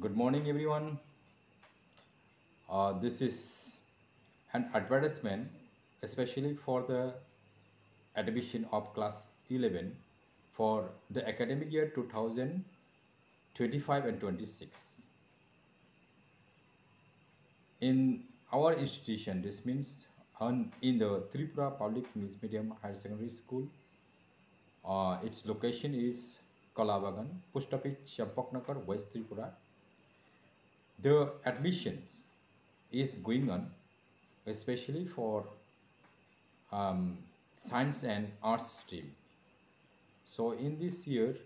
Good morning, everyone. This is an advertisement, especially for the admission of class 11 for the academic year 2025 and 26. In our institution, this means in the Tripura Public English Medium Higher Secondary School, its location is Kalabagan, Post Office, Champaknagar, West Tripura. The admissions is going on, especially for um, science and arts stream. So in this year,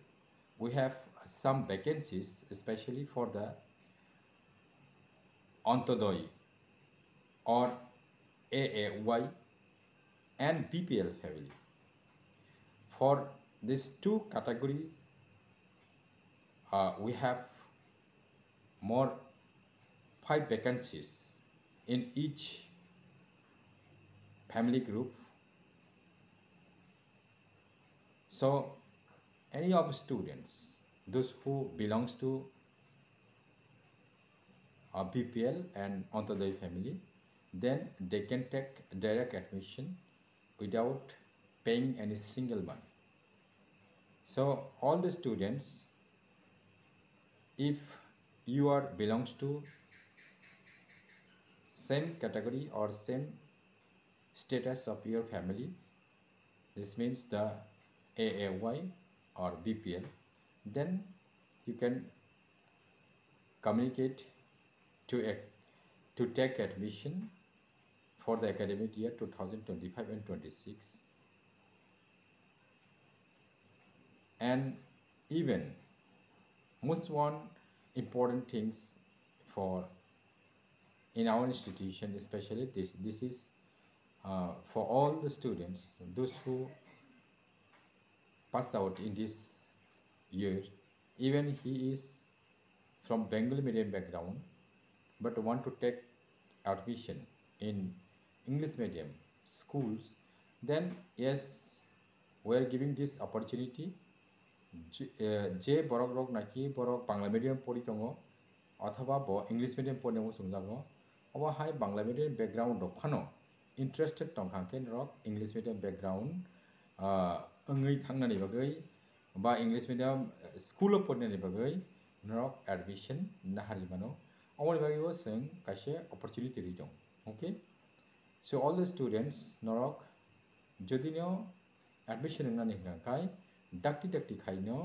we have some vacancies, especially for the Antodoi or AAY and BPL family. For these two categories, we have more 5 vacancies in each family group. So any of students, those who belongs to BPL and Antodoi family, then they can take direct admission without paying any single money. So all the students, if you are belongs to same category or same status of your family, this means the AAY or BPL, then you can communicate to take admission for the academic year 2025 and 26. And even most one important things for in our institution, especially this is for all the students, those who pass out in this year, even he is from Bengali medium background but want to take admission in English medium schools, then yes, we are giving this opportunity. J borok rok naki borok Bangla medium pori tongo অথবা English medium পড়িনাंगौ संजागो अबा हाय Bangla medium background rok phano interested tongkangke rok English medium background ngui thangnani bagai ba English medium school of pordinani bagai rok admission nahari mano amoni bagai o जों kaise opportunity ri dong. Okay, so all the students norok jodi no admission nani hingkai dakti khaino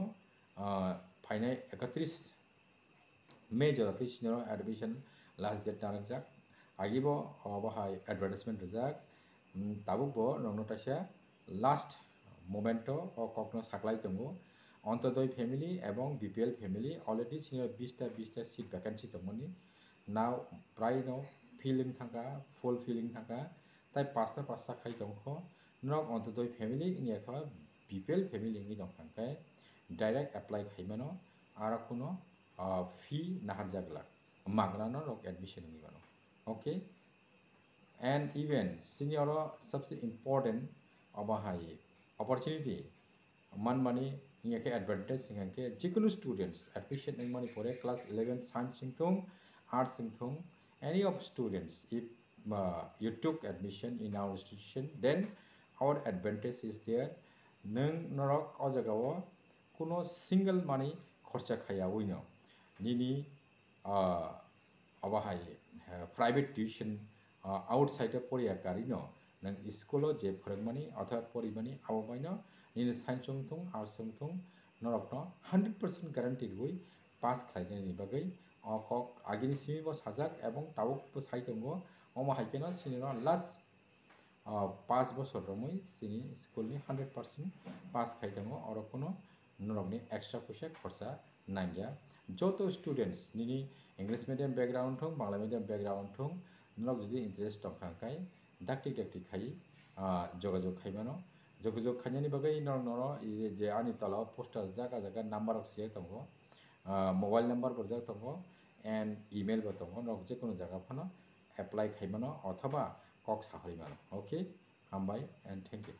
फाइनाय 31 May jolati sinoro admission last date tanajak agibo bahai advertisement rijak tabukbo rongno taisa last momento o kokno saklai tongo Antodoi family এবং BPL family already sinoro 20 seat vacancy tongmani now prai no filling thangka full filling thangka tai pasta khai tongkho nok Antodoi family ingya kha BPL family ngi dongkangkai direct apply khaimano ara kuno fee nahar jagla magnano rok admission ngi mano. Okay, and even senior सबसे important abahai opportunity man money ingya ke advantage ingya ke jikunu students admission ing money pore class 11 science singthung arts singthung any of students if you took admission in our institution, then our advantage is there. Nung norok o jagao kuno single money khorcha khaya uino nini abahai private tuition outside of poria karino nang school je phorengmani otha porimani ababaino nini science sungthung arts sungthung norok no 100% guarantee hui pass khlainani bagai okok agini simi bo sajak ebong tabuk bo sai tongo omo haikeno sinino last 5 বছর রমই সিনি স্কুলনি 100% pass খাইতাङो और कोनो नरकनि extra पैसा खरसा नांगिया যত students निनि English medium background थं Bangla medium background थं नरक जुदि इंटरेस्ट दंखांखाय डाक्टी खाई जोगाजोग खाइमानो जोगाजोग खाइनायनि बागै नर जे आनि तलाव पोस्टर जागा नाम्बार अफ सिया दंगो मोबाइल नम्बर बरजा दंगो एंड इमेल बो दंगो नरक जे कोनो जागा फानो एप्लाई खाइमानो अथवा कक साहैमानो. Okay, Hambai and thank you.